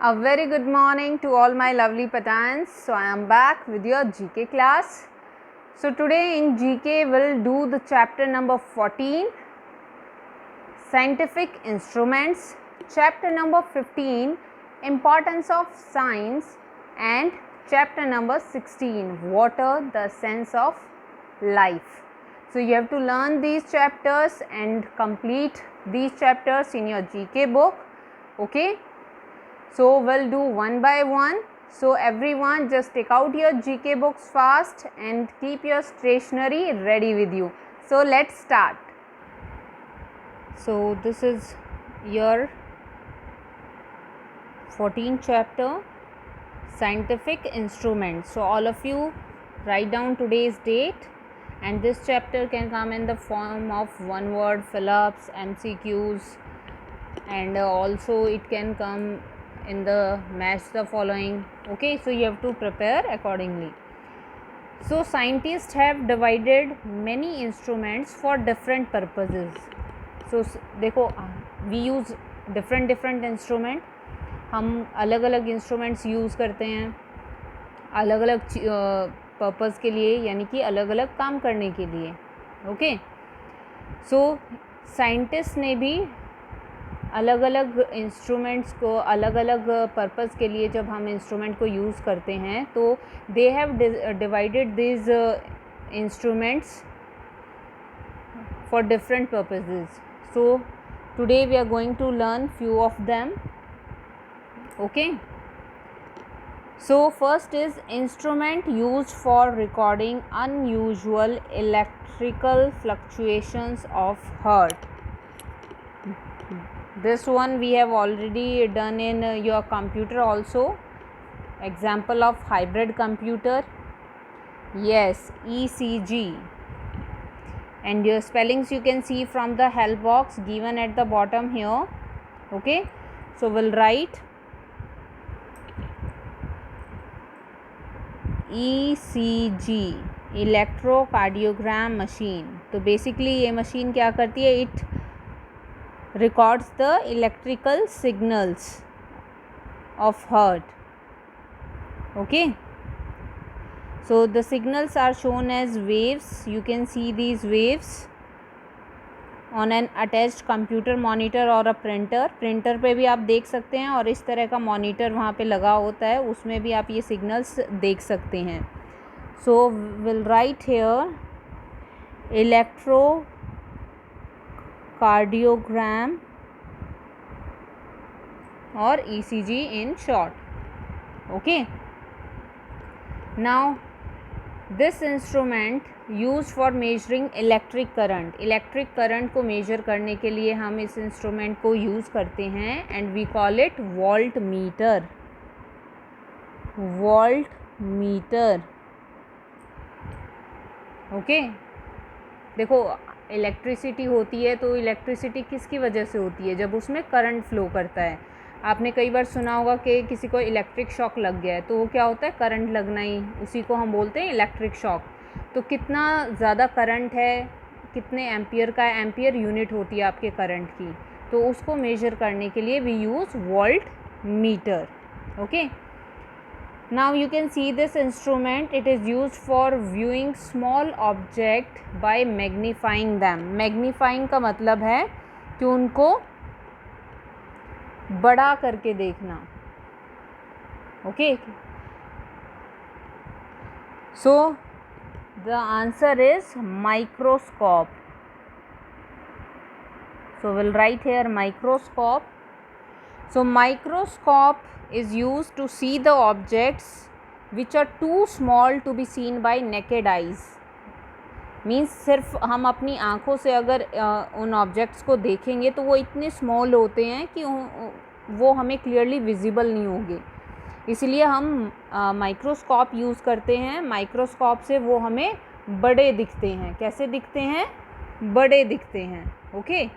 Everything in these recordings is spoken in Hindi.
A very good morning to all my lovely Pathans. So I am back with your GK class. So today in GK we'll do the chapter number 14, Scientific Instruments, chapter number 15, Importance of Science, and chapter number 16, Water, the Sense of Life. So you have to learn these chapters and complete these chapters in your GK book. Okay. So we'll do one by one. So everyone just take out your GK books fast and keep your stationery ready with you. So let's start. So this is your 14th chapter, Scientific Instruments. So all of you write down today's date, and this chapter can come in the form of one word fill-ups, MCQs, and also it can come in the match the following. Okay, so you have to prepare accordingly. So scientists have divided many instruments for different purposes. So देखो, we use different instrument. हम अलग अलग इंस्ट्रूमेंट्स यूज़ करते हैं अलग अलग पर्पज़ के लिए, यानी कि अलग अलग काम करने के लिए. ओके, सो साइंटिस्ट ने भी अलग अलग इंस्ट्रूमेंट्स को अलग अलग पर्पज़ के लिए जब हम इंस्ट्रूमेंट को यूज़ करते हैं तो they have divided this instruments for different purposes. So today we are going to learn few of them. Okay, so first is instrument used for recording unusual electrical fluctuations of heart. This one we have already done in your computer also. Example of hybrid computer, yes, ECG, and your spellings you can see from the help box given at the bottom here. Okay, so we'll write ECG, electrocardiogram machine. तो बेसिकली ये मशीन क्या करती है, it records the electrical signals of heart. Okay, so the signals are shown as waves. You can see these waves on an attached computer monitor और अ प्रिंटर. प्रिंटर पे भी आप देख सकते हैं, और इस तरह का मॉनिटर वहाँ पे लगा होता है, उसमें भी आप ये सिग्नल्स देख सकते हैं. So will write here electrocardiogram और ECG in short. Okay, now this instrument used for measuring electric current. Electric current को मेजर करने के लिए हम इस इंस्ट्रूमेंट को यूज़ करते हैं, and we call it volt meter. Volt meter. Okay, देखो इलेक्ट्रिसिटी होती है तो इलेक्ट्रिसिटी किसकी वजह से होती है, जब उसमें करंट फ्लो करता है. आपने कई बार सुना होगा कि किसी को इलेक्ट्रिक शॉक लग गया है, तो वो क्या होता है, करंट लगना ही, उसी को हम बोलते हैं इलेक्ट्रिक शॉक. तो कितना ज़्यादा करंट है, कितने एम्पियर का है, एम्पियर यूनिट होती है आपके करंट की, तो उसको मेजर करने के लिए we use volt meter. Okay, now you can see this instrument. It is used for viewing small object by magnifying them. Magnifying का मतलब है कि उनको बड़ा करके देखना. Okay, so the answer is microscope. So we'll write here microscope. So microscope is used to see the objects which are too small to be seen by naked eyes. Means सिर्फ हम अपनी आँखों से अगर उन ऑब्जेक्ट्स को देखेंगे तो वो इतने स्मॉल होते हैं कि वो हमें क्लियरली विजिबल नहीं होंगे. इसलिए हम माइक्रोस्कोप यूज़ करते हैं. माइक्रोस्कोप से वो हमें बड़े दिखते हैं. कैसे दिखते हैं, बड़े दिखते हैं. Okay,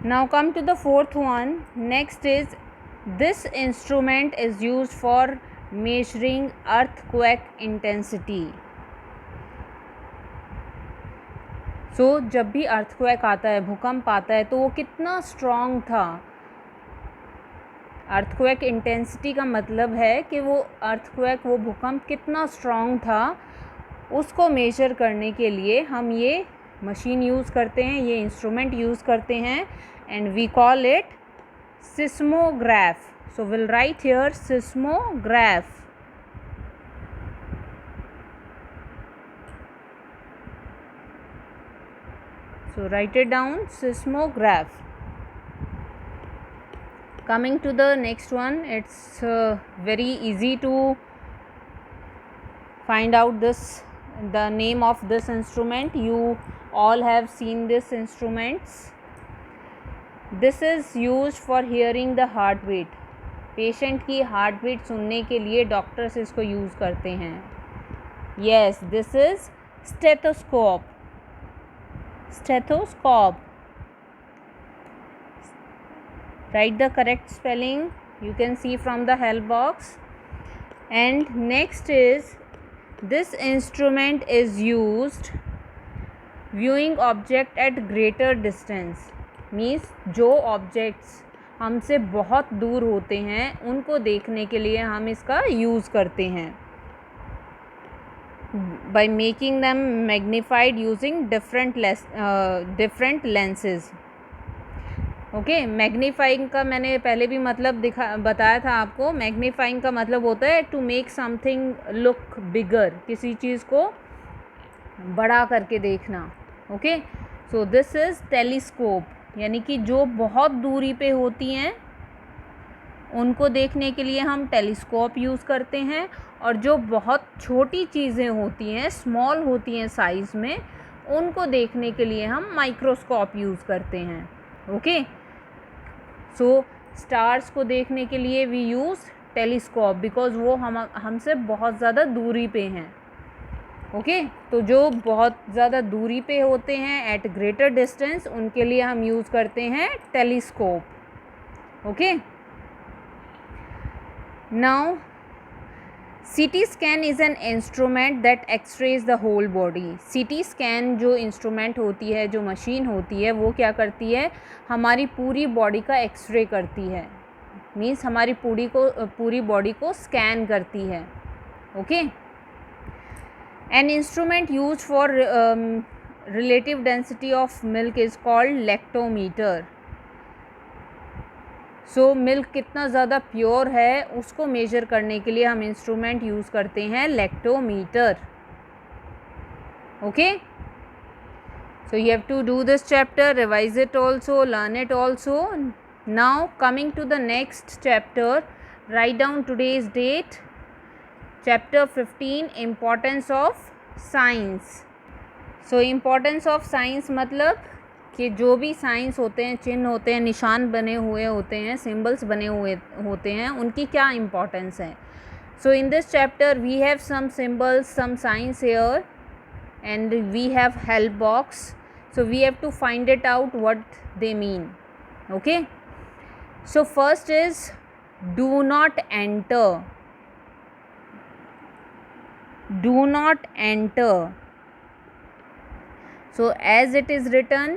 now come to the fourth one. Next is this instrument is used for measuring earthquake intensity. So जब भी अर्थक्वेक आता है, भूकंप आता है, तो वो कितना स्ट्रॉन्ग था, अर्थक्वेक इंटेंसिटी का मतलब है कि वो अर्थक्वेक, वो भूकंप कितना स्ट्रॉन्ग था, उसको मेजर करने के लिए हम ये मशीन यूज़ करते हैं, ये इंस्ट्रूमेंट यूज़ करते हैं, and we call it seismograph. So we'll write here seismograph. So write it down, seismograph. Coming to the next one, it's very easy to find out the name of this instrument. You all have seen this instruments. This is used for hearing the heartbeat. Patient की हार्ट बीट सुनने के लिए डॉक्टर्स इसको यूज़ करते हैं. Yes, this is stethoscope. Stethoscope. Right the correct spelling, you can see from the help box. And next is, this instrument is used viewing object at greater distance. means जो objects हमसे बहुत दूर होते हैं उनको देखने के लिए हम इसका यूज़ करते हैं. by making them magnified using different lenses. Okay, magnifying का मैंने पहले भी मतलब बताया था आपको. मैग्नीफाइंग का मतलब होता है to make something look bigger, किसी चीज़ को बड़ा करके देखना. Okay, so this is telescope, यानी कि जो बहुत दूरी पे होती हैं उनको देखने के लिए हम टेलीस्कोप यूज़ करते हैं, और जो बहुत छोटी चीज़ें होती हैं, स्मॉल होती हैं साइज़ में, उनको देखने के लिए हम माइक्रोस्कोप यूज़ करते हैं. ओके, सो स्टार्स को देखने के लिए वी यूज़ टेलीस्कोप बिकॉज वो हमसे बहुत ज़्यादा दूरी पे हैं. ओके, तो जो बहुत ज़्यादा दूरी पे होते हैं एट ग्रेटर डिस्टेंस, उनके लिए हम यूज़ करते हैं telescope. Okay, now CT scan is an instrument that x-rays the whole body. CT scan जो इंस्ट्रूमेंट होती है, जो मशीन होती है, वो क्या करती है, हमारी पूरी बॉडी का एक्सरे करती है. मीन्स हमारी पूरी बॉडी को स्कैन करती है. Okay, an instrument use for relative density of milk is called lactometer. So milk कितना ज़्यादा प्योर है उसको मेजर करने के लिए हम इंस्ट्रूमेंट यूज़ करते हैं lactometer. Okay, so you have to do this chapter, revise it also, learn it also. Now coming to the next chapter, write down today's date. Chapter 15, importance of science. So importance of science मतलब कि जो भी साइंस होते हैं, चिन्ह होते हैं, निशान बने हुए होते हैं, सिंबल्स बने हुए होते हैं, उनकी क्या इम्पोर्टेंस है. So in this chapter we have some symbols, some signs here, and we have help box. So we have to find it out what they mean. Okay, so first is do not enter. Do not enter. So as it is written,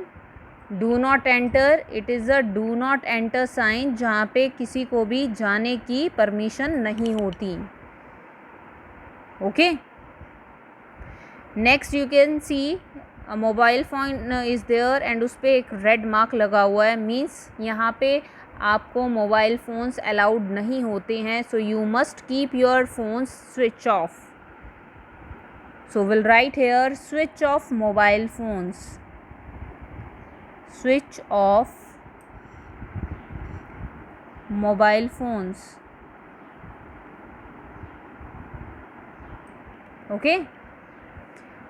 do not enter, it is a do not enter sign जहाँ पे किसी को भी जाने की परमिशन नहीं होती. Okay, next you can see a mobile phone is there and उस पर एक रेड मार्क लगा हुआ है. मीन्स यहाँ पे आपको मोबाइल फ़ोन्स अलाउड नहीं होते हैं. So you must keep your phones switch off. So we'll write here switch off mobile phones. Switch off mobile phones. Okay,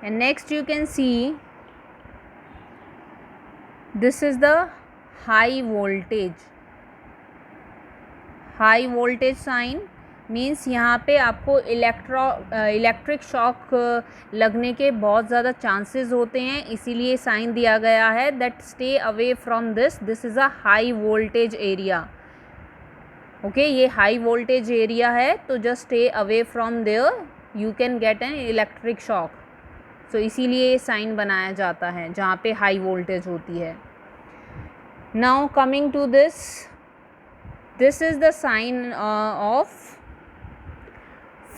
and next you can see this is the high voltage. High voltage sign means यहाँ पे आपको इलेक्ट्रिक शॉक लगने के बहुत ज़्यादा चांसेस होते हैं, इसीलिए साइन दिया गया है that stay away from this is a high voltage area. Okay, ये हाई वोल्टेज एरिया है, तो just stay away from there, you can get an electric shock. So इसीलिए ये साइन बनाया जाता है जहाँ पे हाई वोल्टेज होती है. Now coming to this this is the sign of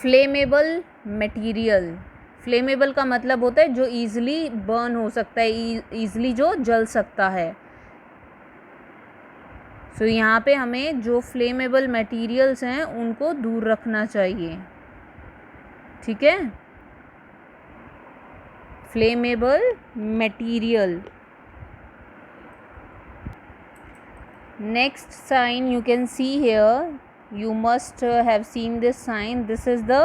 flammable material. Flammable का मतलब होता है जो ईजिली बर्न हो सकता है, ईजिली जो जल सकता है. सो यहाँ पे हमें जो फ्लेमेबल मटेरियल्स हैं उनको दूर रखना चाहिए. ठीक है, flammable material. Next sign you can see here, you must have seen this sign. This is the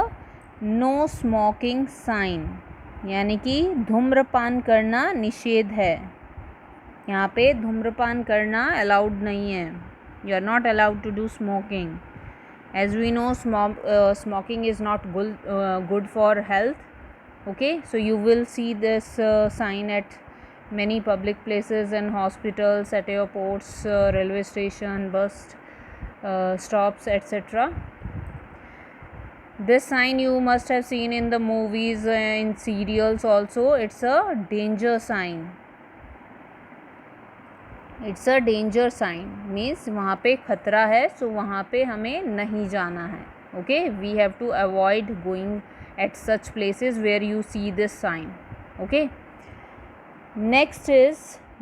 no smoking sign, यानी कि धूम्रपान करना निषेध है. यहाँ पे धूम्रपान करना अलाउड नहीं है. You are not allowed to do smoking. As we know, smoking is not good for health. Okay, so you will see this sign at many public places and hospitals, at airports, railway station, bus stops, etc. This sign you must have seen in the movies, in serials also. It's a danger sign. It's a danger sign, means वहाँ पे खतरा है, सो वहाँ पे हमें नहीं जाना है. Okay, we have to avoid going at such places where you see this sign. Okay, next is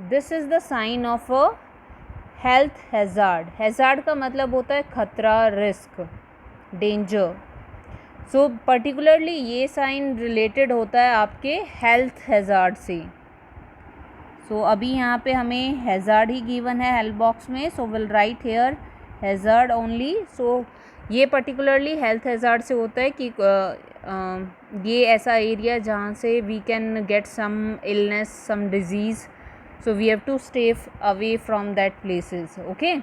this is the sign of a health hazard. Hazard का मतलब होता है खतरा, रिस्क, डेंजर. सो पर्टिकुलरली ये साइन रिलेटेड होता है आपके हेल्थ हैज़ार्ड से. सो अभी यहाँ पे हमें हैज़ार्ड ही गिवन है हेल्प बॉक्स में, so will write here hazard only. So ये पर्टिकुलरली हेल्थ हैज़ार्ड से होता है कि ये ऐसा एरिया जहाँ से we can get some illness, some disease, so we have to stay away from that places. Okay,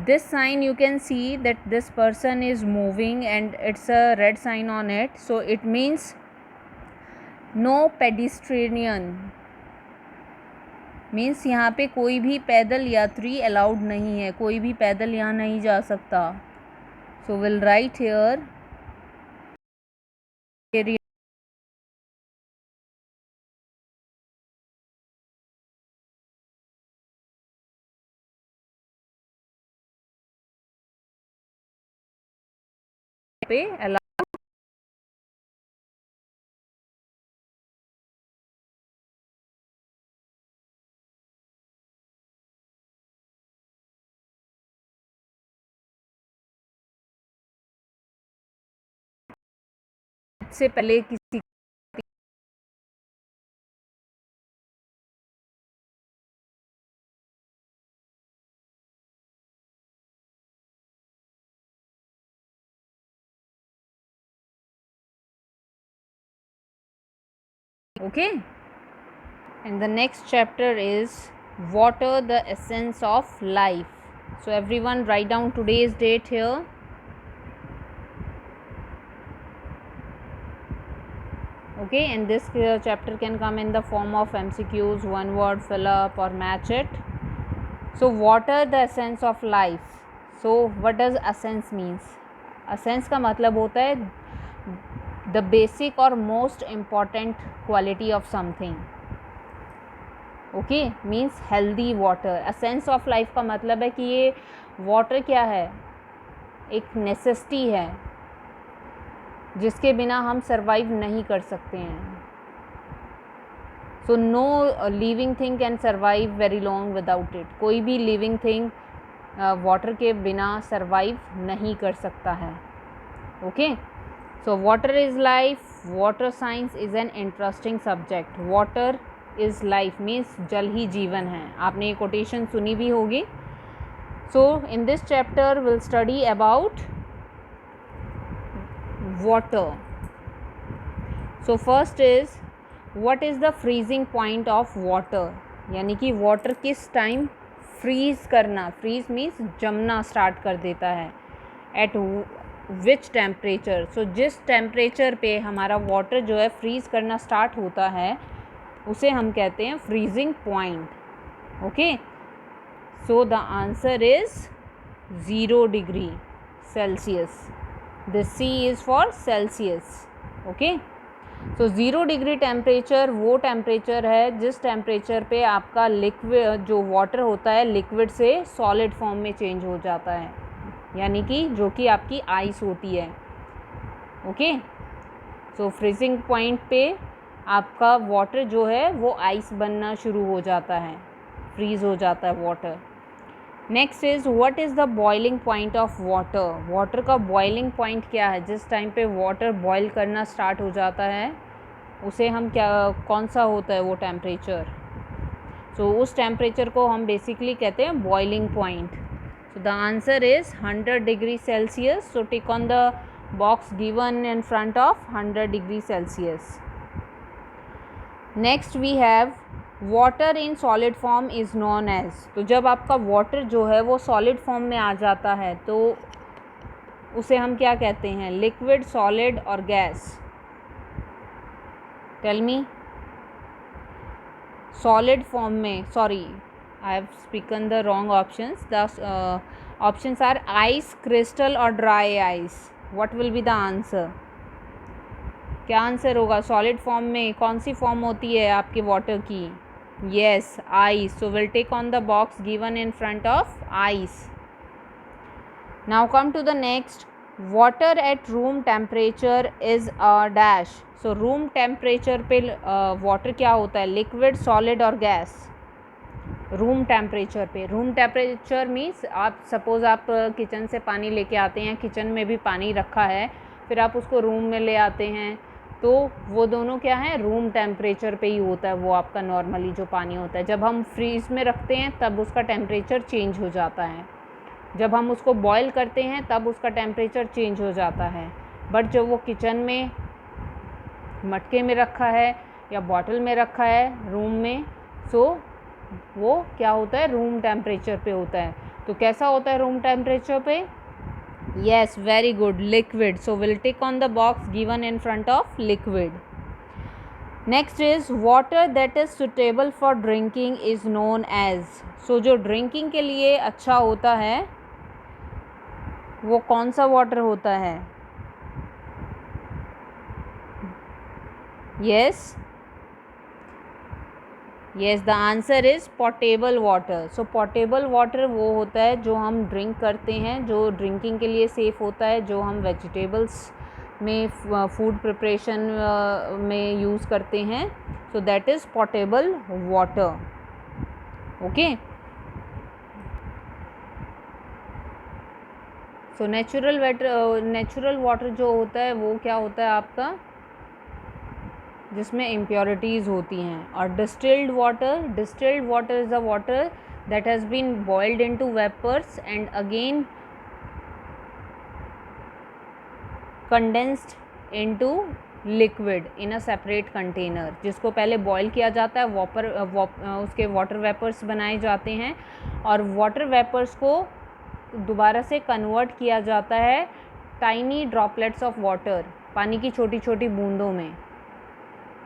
this sign you can see that this person is moving and it's a red sign on it, so it means no pedestrian, means यहाँ पे कोई भी पैदल यात्री अलाउड नहीं है, कोई भी पैदल यहाँ नहीं जा सकता. सो विल राइट हेयर पे अलाउ. से पहले किसी okay, and the next chapter is water, the essence of life. So everyone write down today's date here. Okay, and this chapter can come in the form of MCQs, one word fill up or match it. So water, the essence of life. So what does essence means? Essence का मतलब होता है the basic or most important quality of something. Okay, means healthy water. Essence of life का मतलब है कि ये water क्या है, एक necessity है जिसके बिना हम survive नहीं कर सकते हैं. So no living thing can survive very long without it. कोई भी living thing water के बिना survive नहीं कर सकता है. Okay, so water is life. Water science is an interesting subject. Water is life means जल ही जीवन है. आपने ये quotation सुनी भी होगी. So in this chapter we'll study about water. So first is what is the freezing point of water, यानी कि water किस time freeze करना, freeze means जमना start कर देता है, at which temperature. So जिस temperature पे हमारा water जो है freeze करना start होता है उसे हम कहते हैं freezing point. Okay, so the answer is 0 degree Celsius. The C is for Celsius. Okay, so 0 degree temperature वो टेम्परेचर है जिस टेम्परेचर पे आपका लिक्विड जो वाटर होता है लिक्विड से सॉलिड फॉर्म में चेंज हो जाता है, यानी कि जो कि आपकी आइस होती है। ओके, सो फ्रीजिंग पॉइंट पे आपका वाटर जो है वो आइस बनना शुरू हो जाता है, फ्रीज़ हो जाता है water. Next is what is the boiling point of water. Water का बॉइलिंग पॉइंट क्या है? जिस टाइम पे वाटर बॉयल करना स्टार्ट हो जाता है उसे हम क्या, कौन सा होता है वो टेम्परेचर? सो उस टेम्परेचर को हम बेसिकली कहते हैं boiling point. So the answer is 100 degree Celsius. So tick on the box given in front of 100 degree Celsius. Next we have water in solid form is known as. तो जब आपका वाटर जो है वो सॉलिड फॉर्म में आ जाता है तो उसे हम क्या कहते हैं? लिक्विड, सॉलिड और gas? Tell me. Solid form में, sorry I have spoken the wrong options. The options are ice, crystal और dry ice. What will be the answer? क्या आंसर होगा? सॉलिड फॉर्म में कौन सी फॉर्म होती है आपके वाटर की? Yes, ice. So will take on the box given in front of ice. Now come to the next. Water at room temperature is a dash. So room temperature पे वाटर क्या होता है? लिक्विड, सॉलिड और गैस? रूम टेम्परेचर पे। रूम टेम्परेचर मीन्स आप सपोज़ आप किचन से पानी लेके आते हैं, किचन में भी पानी रखा है, फिर आप उसको रूम में ले आते हैं, तो वो दोनों क्या है? रूम टेम्परेचर पे ही होता है वो आपका नॉर्मली जो पानी होता है। जब हम फ्रीज़ में रखते हैं तब उसका टेम्परेचर चेंज हो जाता है, जब हम उसको बॉयल करते हैं तब उसका टेम्परेचर चेंज हो जाता है। बट जब वो किचन में मटके में रखा है या बॉटल में रखा है रूम में, सो वो क्या होता है? रूम टेम्परेचर पे होता है। तो कैसा होता है रूम टेम्परेचर पे? Yes, very good, liquid. So will tick on the box given in front of liquid. Next is water that is suitable for drinking is known as. So जो ड्रिंकिंग के लिए अच्छा होता है वो कौन सा वाटर होता है? Yes, yes, the answer is portable water. So portable water वो होता है जो हम ड्रिंक करते हैं, जो ड्रिंकिंग के लिए सेफ़ होता है, जो हम वेजिटेबल्स में फूड प्रिपरेशन में यूज़ करते हैं। So that is portable water. Okay, so natural water जो होता है वो क्या होता है आपका? जिसमें इम्प्योरिटीज़ होती हैं। और distilled water is a water that has been boiled into vapours and again condensed into liquid in a separate container. जिसको पहले बॉयल किया जाता है, उसके वाटर वेपर्स बनाए जाते हैं और वाटर वेपर्स को दोबारा से कन्वर्ट किया जाता है टाइनी ड्रॉपलेट्स ऑफ वाटर, पानी की छोटी छोटी बूंदों में।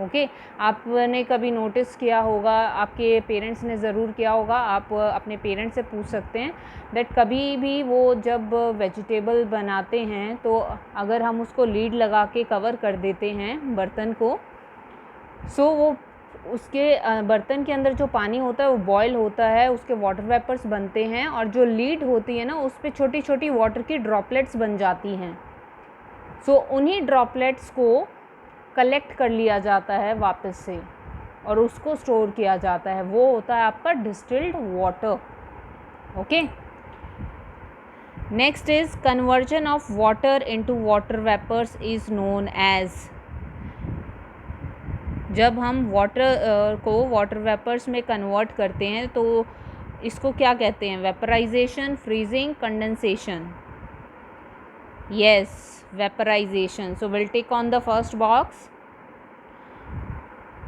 ओके, आपने कभी नोटिस किया होगा, आपके पेरेंट्स ने ज़रूर किया होगा, आप अपने पेरेंट्स से पूछ सकते हैं दैट कभी भी वो जब वेजिटेबल बनाते हैं तो अगर हम उसको लीड लगा के कवर कर देते हैं बर्तन को, सो वो उसके बर्तन के अंदर जो पानी होता है वो बॉयल होता है, उसके वाटर वेपर्स बनते हैं और जो लीड होती है ना उस पर छोटी छोटी वाटर की ड्रॉपलेट्स बन जाती हैं। सो उन्हीं ड्रॉपलेट्स को कलेक्ट कर लिया जाता है वापस से और उसको स्टोर किया जाता है, वो होता है आपका distilled water. Okay, next is conversion of water into water vapours is known as. जब हम वाटर को वाटर वेपर्स में कन्वर्ट करते हैं तो इसको क्या कहते हैं? Vaporisation, freezing, condensation? Yes, vaporisation. So will take on the first box.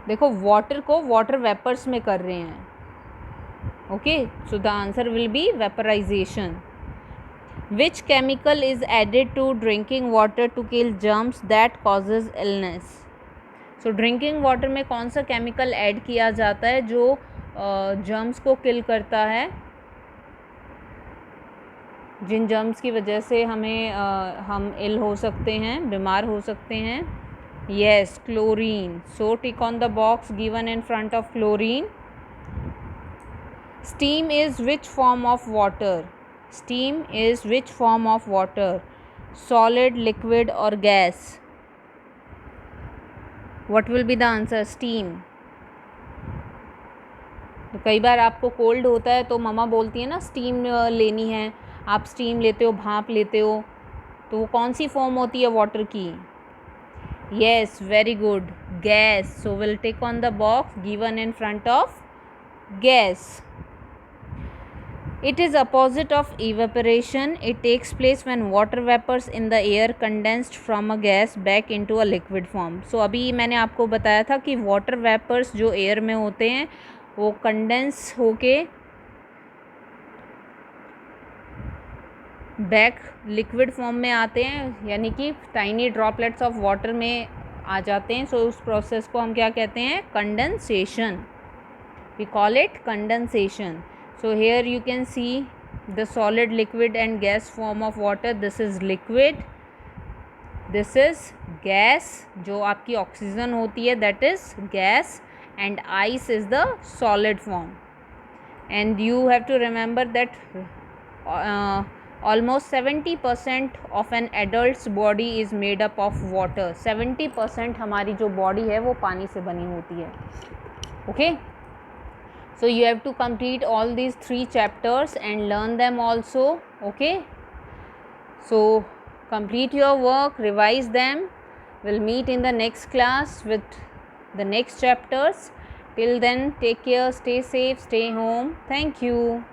देखो, वाटर को वाटर वेपर्स में कर रहे हैं। Okay, so the answer will be vaporisation. Which chemical is added to drinking water to kill germs that causes illness. So drinking water में कौन सा केमिकल ऐड किया जाता है जो जर्म्स को किल करता है, जिन जर्म्स की वजह से हम इल हो सकते हैं, बीमार हो सकते हैं? Yes, chlorine. So tick on the box given in front of chlorine. Steam is which form of water? Steam is which form of water? Solid, liquid or gas? What will be the answer? Steam. तो कई बार आपको कोल्ड होता है तो मम्मा बोलती है ना स्टीम लेनी है, आप स्टीम लेते हो, भाप लेते हो, तो वो कौन सी फॉर्म होती है वाटर की? Yes, very good. Gas. So we'll tick on the box given in front of gas. It is opposite of evaporation. It takes place when water vapors in the air condensed from a gas back into a liquid form. So अभी मैंने आपको बताया था कि water vapors जो air में होते हैं वो कंडेंस होके बैक लिक्विड फॉर्म में आते हैं, यानी कि टाइनी ड्रॉपलेट्स ऑफ वाटर में आ जाते हैं. सो उस प्रोसेस को हम क्या कहते हैं? Condensation. We call it condensation. So here you can see the solid, liquid and gas form of water. This is liquid, this is gas. जो आपकी ऑक्सीजन होती है that is gas, and ice is the solid form. And you have to remember that almost 70% of an adult's body is made up of water. 70% हमारी जो बॉडी है वो पानी से बनी होती है. Okay, so you have to complete all these 3 chapters and learn them also. Okay, so complete your work, revise them. We'll meet in the next class with the next chapters. Till then, take care, stay safe, stay home. Thank you.